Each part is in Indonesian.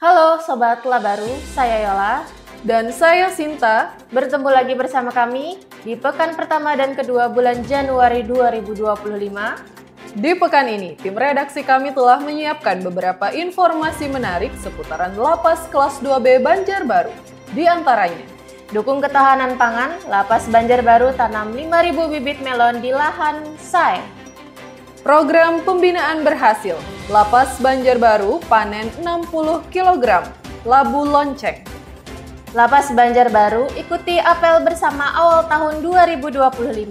Halo Sobat Labaru, saya Yola. Dan saya Sinta. Bertemu lagi bersama kami di pekan pertama dan kedua bulan Januari 2025. Di pekan ini, tim redaksi kami telah menyiapkan beberapa informasi menarik seputaran Lapas Kelas 2B Banjarbaru. Di antaranya, dukung ketahanan pangan, Lapas Banjarbaru tanam 5.000 bibit melon di lahan SAE. Program pembinaan berhasil, Lapas Banjarbaru panen 60 kg labu lonceng. Lapas Banjarbaru ikuti apel bersama awal tahun 2025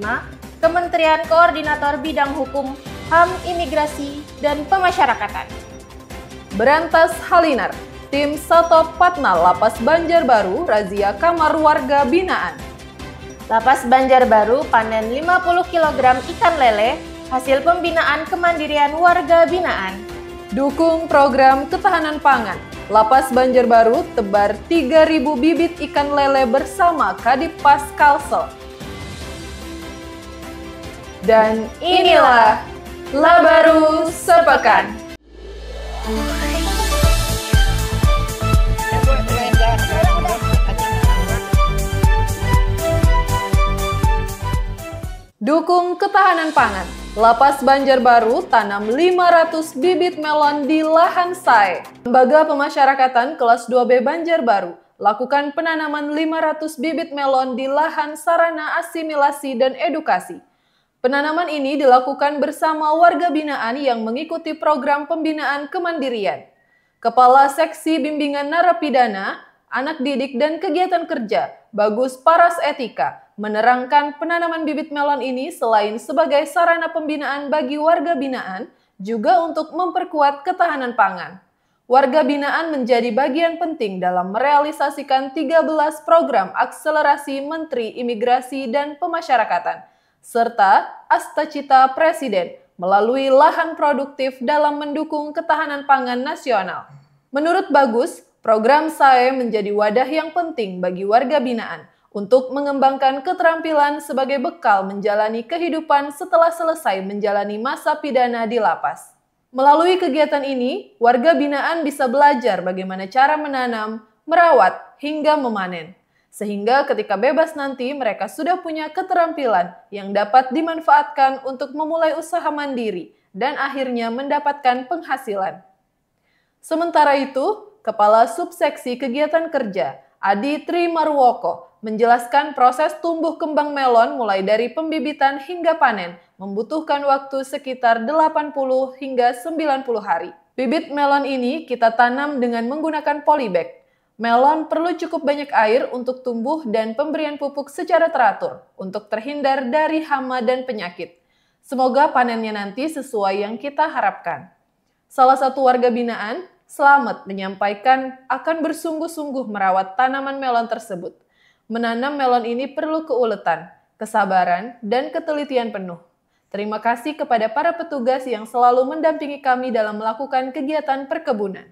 Kementerian Koordinator Bidang Hukum, HAM, Imigrasi, dan Pemasyarakatan. Berantas Halinar, tim Satop Patnal Lapas Banjarbaru razia kamar warga binaan. Lapas Banjarbaru panen 50 kg ikan lele hasil pembinaan kemandirian warga binaan. Dukung program ketahanan pangan, Lapas Banjarbaru tebar 3.000 bibit ikan lele bersama Kadipas Kalsel. Dan inilah Labaru Sepekan. Dukung ketahanan pangan, Lapas Banjarbaru tanam 500 bibit melon di lahan SAE. Lembaga Pemasyarakatan Kelas 2B Banjarbaru lakukan penanaman 500 bibit melon di lahan sarana asimilasi dan edukasi. Penanaman ini dilakukan bersama warga binaan yang mengikuti program pembinaan kemandirian. Kepala Seksi Bimbingan Narapidana, Anak Didik dan Kegiatan Kerja, Bagus Paras Etika, menerangkan penanaman bibit melon ini selain sebagai sarana pembinaan bagi warga binaan, juga untuk memperkuat ketahanan pangan. Warga binaan menjadi bagian penting dalam merealisasikan 13 program akselerasi Menteri Imigrasi dan Pemasyarakatan, serta Astacita Presiden melalui lahan produktif dalam mendukung ketahanan pangan nasional. Menurut Bagus, program SAE menjadi wadah yang penting bagi warga binaan untuk mengembangkan keterampilan sebagai bekal menjalani kehidupan setelah selesai menjalani masa pidana di lapas. Melalui kegiatan ini, warga binaan bisa belajar bagaimana cara menanam, merawat, hingga memanen. Sehingga ketika bebas nanti mereka sudah punya keterampilan yang dapat dimanfaatkan untuk memulai usaha mandiri dan akhirnya mendapatkan penghasilan. Sementara itu, Kepala Subseksi Kegiatan Kerja, Adi Trimarwoko, menjelaskan proses tumbuh kembang melon mulai dari pembibitan hingga panen membutuhkan waktu sekitar 80 hingga 90 hari. Bibit melon ini kita tanam dengan menggunakan polybag. Melon perlu cukup banyak air untuk tumbuh dan pemberian pupuk secara teratur untuk terhindar dari hama dan penyakit. Semoga panennya nanti sesuai yang kita harapkan. Salah satu warga binaan, Slamet, menyampaikan akan bersungguh-sungguh merawat tanaman melon tersebut. Menanam melon ini perlu keuletan, kesabaran, dan ketelitian penuh. Terima kasih kepada para petugas yang selalu mendampingi kami dalam melakukan kegiatan perkebunan.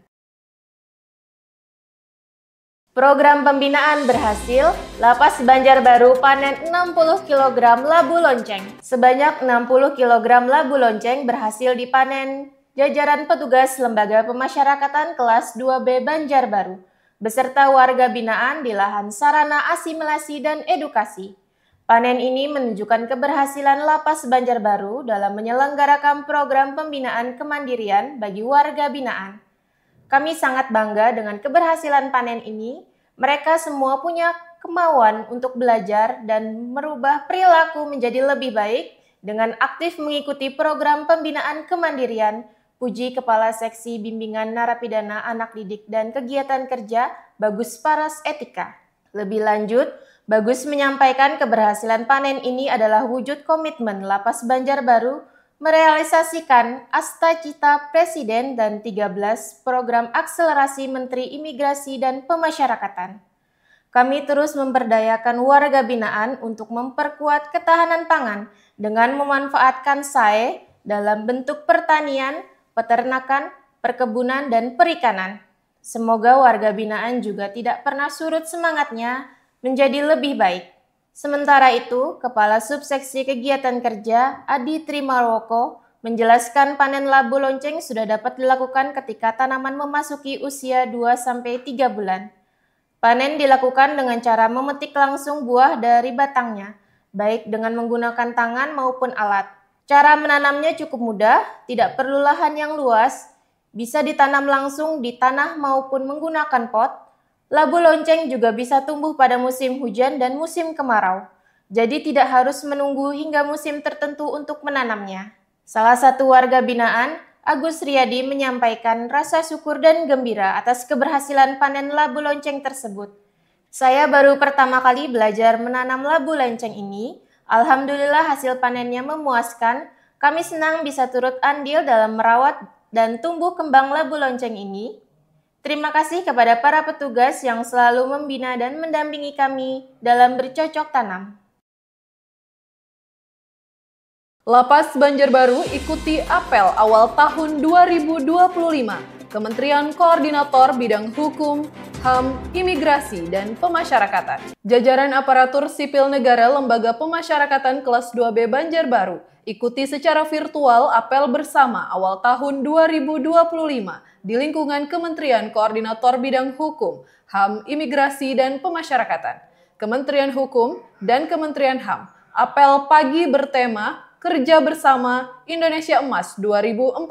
Program pembinaan berhasil, Lapas Banjarbaru panen 60 kg labu lonceng. Sebanyak 60 kg labu lonceng berhasil dipanen jajaran petugas Lembaga Pemasyarakatan Kelas 2B Banjarbaru beserta warga binaan di lahan sarana asimilasi dan edukasi. Panen ini menunjukkan keberhasilan Lapas Banjarbaru dalam menyelenggarakan program pembinaan kemandirian bagi warga binaan. Kami sangat bangga dengan keberhasilan panen ini. Mereka semua punya kemauan untuk belajar dan merubah perilaku menjadi lebih baik dengan aktif mengikuti program pembinaan kemandirian. Puji Kepala Seksi Bimbingan Narapidana, Anak Didik, dan Kegiatan Kerja, Bagus Paras Etika. Lebih lanjut, Bagus menyampaikan keberhasilan panen ini adalah wujud komitmen Lapas Banjarbaru merealisasikan Astacita Presiden dan 13 program akselerasi Menteri Imigrasi dan Pemasyarakatan. Kami terus memberdayakan warga binaan untuk memperkuat ketahanan pangan dengan memanfaatkan SAE dalam bentuk pertanian, peternakan, perkebunan, dan perikanan. Semoga warga binaan juga tidak pernah surut semangatnya menjadi lebih baik. Sementara itu, Kepala Subseksi Kegiatan Kerja Adi Trimarwoko menjelaskan panen labu lonceng sudah dapat dilakukan ketika tanaman memasuki usia 2-3 bulan. Panen dilakukan dengan cara memetik langsung buah dari batangnya, baik dengan menggunakan tangan maupun alat. Cara menanamnya cukup mudah, tidak perlu lahan yang luas, bisa ditanam langsung di tanah maupun menggunakan pot. Labu lonceng juga bisa tumbuh pada musim hujan dan musim kemarau. Jadi tidak harus menunggu hingga musim tertentu untuk menanamnya. Salah satu warga binaan, Agus Riyadi, menyampaikan rasa syukur dan gembira atas keberhasilan panen labu lonceng tersebut. Saya baru pertama kali belajar menanam labu lonceng ini. Alhamdulillah hasil panennya memuaskan. Kami senang bisa turut andil dalam merawat dan tumbuh kembang labu lonceng ini. Terima kasih kepada para petugas yang selalu membina dan mendampingi kami dalam bercocok tanam. Lapas Banjarbaru ikuti apel awal tahun 2025. Kementerian Koordinator Bidang Hukum, HAM, Imigrasi, dan Pemasyarakatan. Jajaran aparatur sipil negara Lembaga Pemasyarakatan kelas 2B Banjarbaru ikuti secara virtual apel bersama awal tahun 2025 di lingkungan Kementerian Koordinator Bidang Hukum, HAM, Imigrasi, dan Pemasyarakatan. Kementerian Hukum dan Kementerian HAM. Apel pagi bertema Kerja Bersama Indonesia Emas 2045,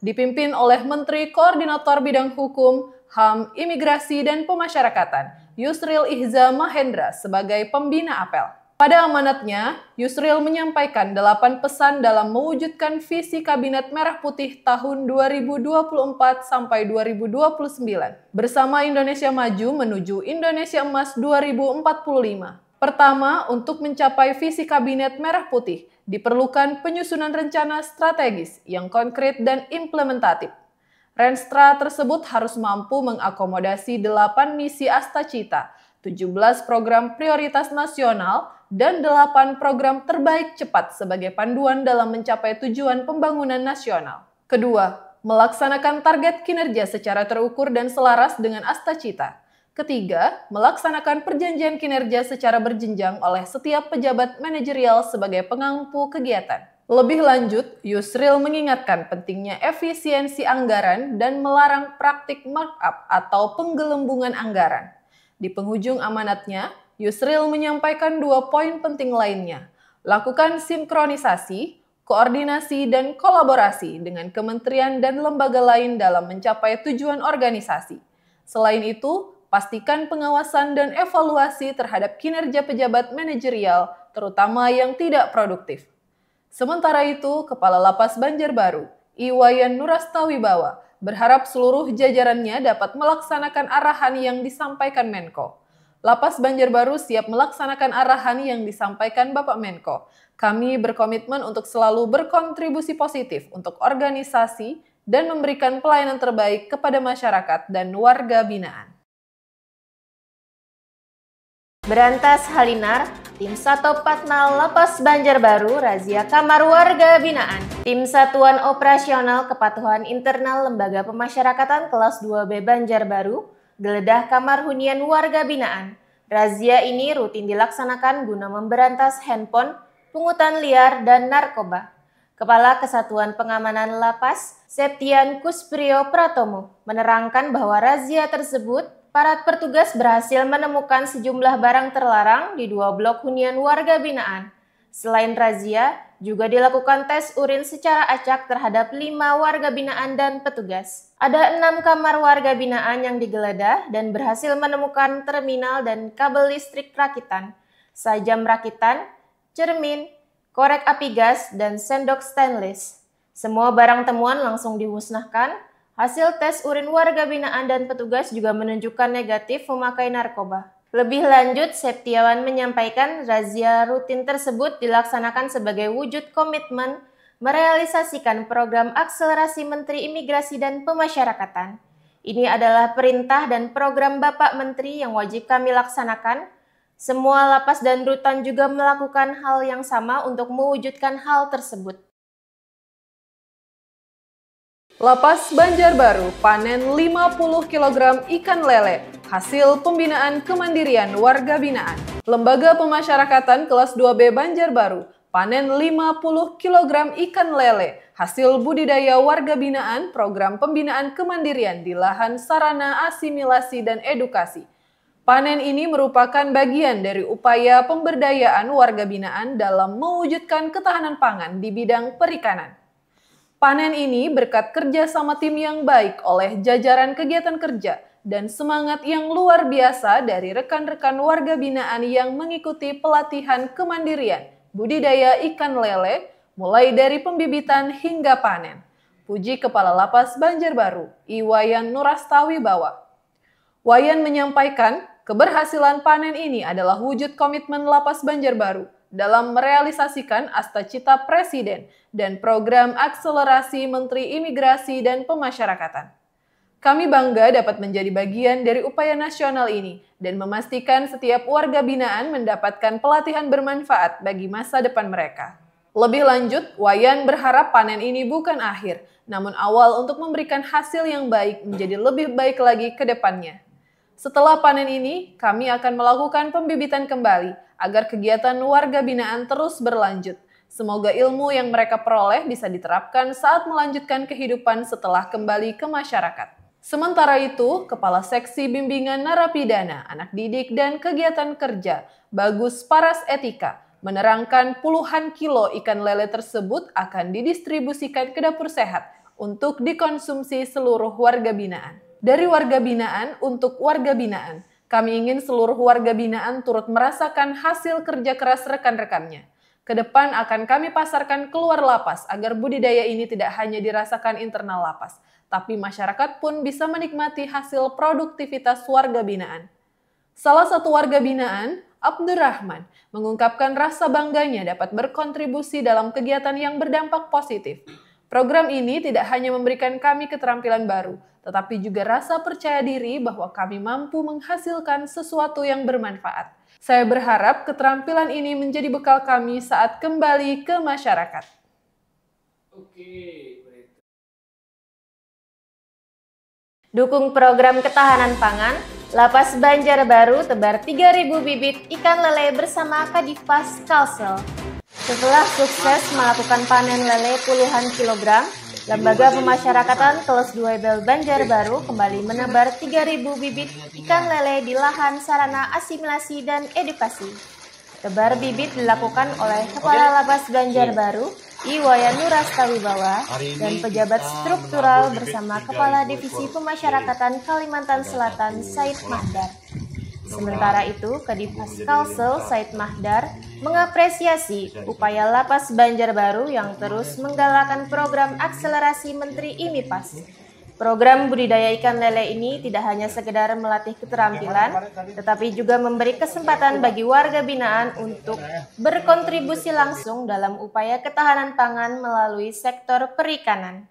dipimpin oleh Menteri Koordinator Bidang Hukum, HAM, Imigrasi, dan Pemasyarakatan, Yusril Ihza Mahendra sebagai pembina apel. Pada amanatnya, Yusril menyampaikan 8 pesan dalam mewujudkan visi Kabinet Merah Putih tahun 2024 sampai 2029, bersama Indonesia Maju menuju Indonesia Emas 2045. Pertama, untuk mencapai visi Kabinet Merah Putih, diperlukan penyusunan rencana strategis yang konkret dan implementatif. Renstra tersebut harus mampu mengakomodasi 8 misi Astacita, 17 program prioritas nasional, dan 8 program terbaik cepat sebagai panduan dalam mencapai tujuan pembangunan nasional. Kedua, melaksanakan target kinerja secara terukur dan selaras dengan Astacita. Ketiga, melaksanakan perjanjian kinerja secara berjenjang oleh setiap pejabat manajerial sebagai pengampu kegiatan. Lebih lanjut, Yusril mengingatkan pentingnya efisiensi anggaran dan melarang praktik markup atau penggelembungan anggaran. Di penghujung amanatnya, Yusril menyampaikan 2 poin penting lainnya. Lakukan sinkronisasi, koordinasi, dan kolaborasi dengan kementerian dan lembaga lain dalam mencapai tujuan organisasi. Selain itu, pastikan pengawasan dan evaluasi terhadap kinerja pejabat manajerial, terutama yang tidak produktif. Sementara itu, Kepala Lapas Banjarbaru, Iwayan Nurastawibawa, berharap seluruh jajarannya dapat melaksanakan arahan yang disampaikan Menko. Lapas Banjarbaru siap melaksanakan arahan yang disampaikan Bapak Menko. Kami berkomitmen untuk selalu berkontribusi positif untuk organisasi dan memberikan pelayanan terbaik kepada masyarakat dan warga binaan. Berantas Halinar, Tim Sato Patnal Lapas Banjarbaru razia kamar warga binaan. Tim Satuan Operasional Kepatuhan Internal Lembaga Pemasyarakatan kelas 2B Banjarbaru geledah kamar hunian warga binaan. Razia ini rutin dilaksanakan guna memberantas handphone, pungutan liar, dan narkoba. Kepala Kesatuan Pengamanan Lapas, Septian Kusprio Pratomo, menerangkan bahwa razia tersebut para petugas berhasil menemukan sejumlah barang terlarang di 2 blok hunian warga binaan. Selain razia, juga dilakukan tes urin secara acak terhadap 5 warga binaan dan petugas. Ada 6 kamar warga binaan yang digeledah dan berhasil menemukan terminal dan kabel listrik rakitan, sajam rakitan, cermin, korek api gas, dan sendok stainless. Semua barang temuan langsung dimusnahkan. Hasil tes urin warga binaan dan petugas juga menunjukkan negatif memakai narkoba. Lebih lanjut, Septiawan menyampaikan razia rutin tersebut dilaksanakan sebagai wujud komitmen merealisasikan program akselerasi Menteri Imigrasi dan Pemasyarakatan. Ini adalah perintah dan program Bapak Menteri yang wajib kami laksanakan. Semua lapas dan rutan juga melakukan hal yang sama untuk mewujudkan hal tersebut. Lapas Banjarbaru panen 50 kg ikan lele, hasil pembinaan kemandirian warga binaan. Lembaga Pemasyarakatan kelas 2B Banjarbaru panen 50 kg ikan lele, hasil budidaya warga binaan program pembinaan kemandirian di lahan sarana asimilasi dan edukasi. Panen ini merupakan bagian dari upaya pemberdayaan warga binaan dalam mewujudkan ketahanan pangan di bidang perikanan. Panen ini berkat kerja sama tim yang baik oleh jajaran kegiatan kerja dan semangat yang luar biasa dari rekan-rekan warga binaan yang mengikuti pelatihan kemandirian budidaya ikan lele mulai dari pembibitan hingga panen. Puji Kepala Lapas Banjarbaru, Iwayan Nurastawibawa. Wayan menyampaikan keberhasilan panen ini adalah wujud komitmen Lapas Banjarbaru dalam merealisasikan Asta Cita Presiden dan program akselerasi Menteri Imigrasi dan Pemasyarakatan. Kami bangga dapat menjadi bagian dari upaya nasional ini dan memastikan setiap warga binaan mendapatkan pelatihan bermanfaat bagi masa depan mereka. Lebih lanjut, Wayan berharap panen ini bukan akhir, namun awal untuk memberikan hasil yang baik menjadi lebih baik lagi ke depannya. Setelah panen ini, kami akan melakukan pembibitan kembali agar kegiatan warga binaan terus berlanjut. Semoga ilmu yang mereka peroleh bisa diterapkan saat melanjutkan kehidupan setelah kembali ke masyarakat. Sementara itu, Kepala Seksi Bimbingan Narapidana, Anak Didik dan Kegiatan Kerja, Bagus Paras Etika, menerangkan puluhan kilo ikan lele tersebut akan didistribusikan ke dapur sehat untuk dikonsumsi seluruh warga binaan. Dari warga binaan untuk warga binaan, kami ingin seluruh warga binaan turut merasakan hasil kerja keras rekan-rekannya. Ke depan akan kami pasarkan keluar lapas agar budidaya ini tidak hanya dirasakan internal lapas, tapi masyarakat pun bisa menikmati hasil produktivitas warga binaan. Salah satu warga binaan, Abdurrahman, mengungkapkan rasa bangganya dapat berkontribusi dalam kegiatan yang berdampak positif. Program ini tidak hanya memberikan kami keterampilan baru, tetapi juga rasa percaya diri bahwa kami mampu menghasilkan sesuatu yang bermanfaat. Saya berharap keterampilan ini menjadi bekal kami saat kembali ke masyarakat. Dukung program ketahanan pangan, Lapas Banjarbaru tebar 3.000 bibit ikan lele bersama Kadifas Kalsel. Setelah sukses melakukan panen lele puluhan kilogram, Lembaga Pemasyarakatan Kelas 2 Banjarbaru kembali menebar 3.000 bibit ikan lele di lahan sarana asimilasi dan edukasi. Tebar bibit dilakukan oleh Kepala Lapas Banjarbaru, Iwayan Nurastawibawa, dan pejabat struktural bersama Kepala Divisi Pemasyarakatan Kalimantan Selatan, Said Mahdar. Sementara itu, Kadifas Kalsel, Said Mahdar, mengapresiasi upaya Lapas Banjarbaru yang terus menggalakkan program akselerasi Menteri IMIPAS. Program budidaya ikan lele ini tidak hanya sekedar melatih keterampilan, tetapi juga memberi kesempatan bagi warga binaan untuk berkontribusi langsung dalam upaya ketahanan pangan melalui sektor perikanan.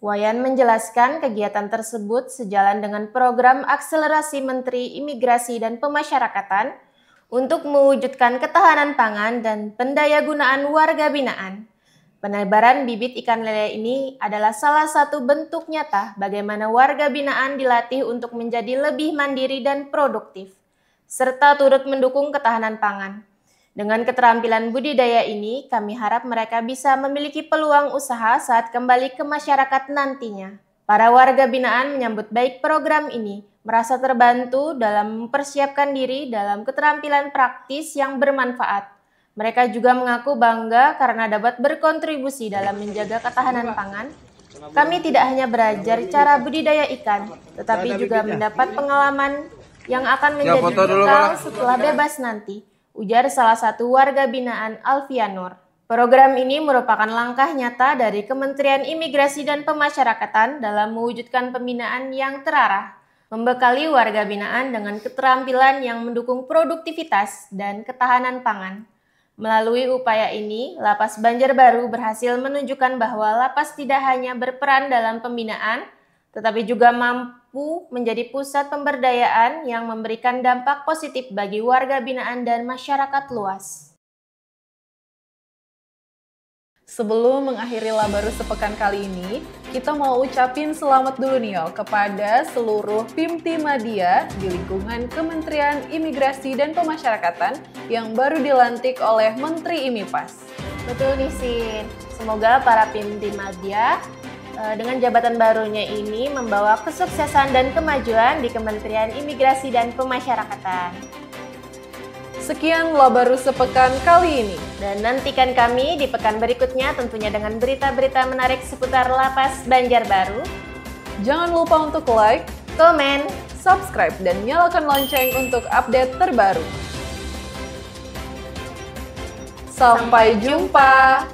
Wayan menjelaskan kegiatan tersebut sejalan dengan program akselerasi Menteri Imigrasi dan Pemasyarakatan untuk mewujudkan ketahanan pangan dan pendayagunaan warga binaan. Penebaran bibit ikan lele ini adalah salah satu bentuk nyata bagaimana warga binaan dilatih untuk menjadi lebih mandiri dan produktif, serta turut mendukung ketahanan pangan. Dengan keterampilan budidaya ini, kami harap mereka bisa memiliki peluang usaha saat kembali ke masyarakat nantinya. Para warga binaan menyambut baik program ini, merasa terbantu dalam mempersiapkan diri dalam keterampilan praktis yang bermanfaat. Mereka juga mengaku bangga karena dapat berkontribusi dalam menjaga ketahanan pangan. Kami tidak hanya belajar cara budidaya ikan, tetapi juga mendapat pengalaman yang akan menjadi bekal setelah bebas nanti, ujar salah satu warga binaan Alfianur. Program ini merupakan langkah nyata dari Kementerian Imigrasi dan Pemasyarakatan dalam mewujudkan pembinaan yang terarah, membekali warga binaan dengan keterampilan yang mendukung produktivitas dan ketahanan pangan. Melalui upaya ini, Lapas Banjarbaru berhasil menunjukkan bahwa lapas tidak hanya berperan dalam pembinaan, tetapi juga mampu menjadi pusat pemberdayaan yang memberikan dampak positif bagi warga binaan dan masyarakat luas. Sebelum mengakhiri Labaru sepekan kali ini, kita mau ucapin selamat dulu nih Yol kepada seluruh Pimtimadia di lingkungan Kementerian Imigrasi dan Pemasyarakatan yang baru dilantik oleh Menteri IMIPAS. Betul nih Sin, semoga para Pimtimadia dengan jabatan barunya ini membawa kesuksesan dan kemajuan di Kementerian Imigrasi dan Pemasyarakatan. Sekian Labaru sepekan kali ini. Dan nantikan kami di pekan berikutnya tentunya dengan berita-berita menarik seputar Lapas Banjarbaru. Jangan lupa untuk like, komen, subscribe, dan nyalakan lonceng untuk update terbaru. Sampai jumpa!